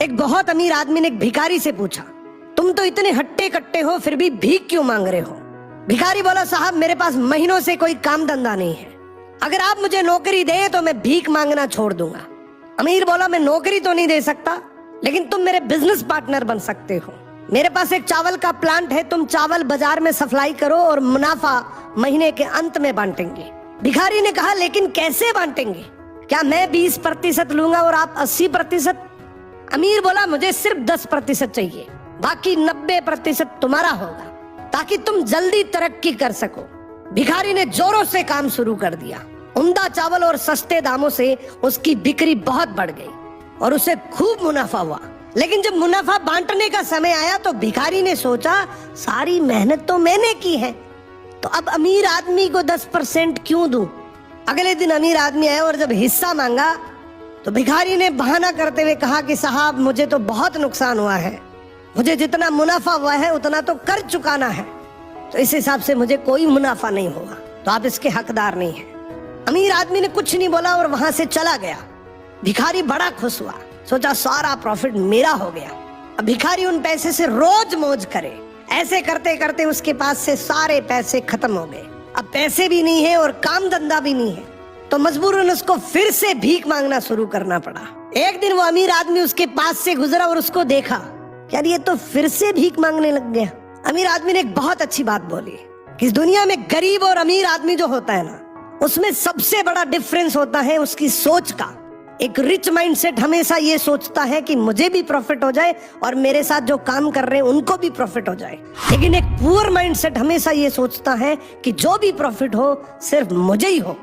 एक बहुत अमीर आदमी ने एक भिखारी से पूछा, तुम तो इतने हट्टे कट्टे हो फिर भी भीख क्यों मांग रहे हो? भिखारी बोला, साहब मेरे पास महीनों से कोई काम धंधा नहीं है, अगर आप मुझे नौकरी दे तो मैं भीख मांगना छोड़ दूंगा। अमीर बोला, मैं नौकरी तो नहीं दे सकता, लेकिन तुम मेरे बिजनेस पार्टनर बन सकते हो। मेरे पास एक चावल का प्लांट है, तुम चावल बाजार में सप्लाई करो और मुनाफा महीने के अंत में बांटेंगे। भिखारी ने कहा, लेकिन कैसे बांटेंगे? क्या मैं 20% लूंगा और आप 80%? अमीर बोला, मुझे सिर्फ 10% चाहिए, बाकी 90% तुम्हारा होगा, ताकि तुम जल्दी तरक्की कर सको। भिखारी ने जोरों से काम शुरू कर दिया। उम्दा चावल और सस्ते दामों से उसकी बिक्री बहुत बढ़ गई और उसे खूब मुनाफा हुआ। लेकिन जब मुनाफा बांटने का समय आया तो भिखारी ने सोचा, सारी मेहनत तो मैंने की है, तो अब अमीर आदमी को 10% क्यों दूं? अगले दिन अमीर आदमी आया और जब हिस्सा मांगा तो भिखारी ने बहाना करते हुए कहा कि साहब मुझे तो बहुत नुकसान हुआ है, मुझे जितना मुनाफा हुआ है उतना तो कर चुकाना है, तो इस हिसाब से मुझे कोई मुनाफा नहीं हुआ, तो आप इसके हकदार नहीं हैं। अमीर आदमी ने कुछ नहीं बोला और वहां से चला गया। भिखारी बड़ा खुश हुआ, सोचा सारा प्रॉफिट मेरा हो गया। अब भिखारी उन पैसे से रोज मौज करे। ऐसे करते करते उसके पास से सारे पैसे खत्म हो गए। अब पैसे भी नहीं है और काम धंधा भी नहीं है, तो मजबूरन उसको फिर से भीख मांगना शुरू करना पड़ा। एक दिन वो अमीर आदमी उसके पास से गुजरा और उसको देखा, यार ये तो फिर से भीख मांगने लग गया। अमीर आदमी ने एक बहुत अच्छी बात बोली कि इस दुनिया में गरीब और अमीर आदमी जो होता है ना, उसमें सबसे बड़ा डिफरेंस होता है उसकी सोच का। एक रिच माइंडसेट हमेशा ये सोचता है कि मुझे भी प्रॉफिट हो जाए और मेरे साथ जो काम कर रहे हैं उनको भी प्रॉफिट हो जाए, लेकिन एक पुअर माइंडसेट हमेशा ये सोचता है कि जो भी प्रॉफिट हो सिर्फ मुझे ही हो।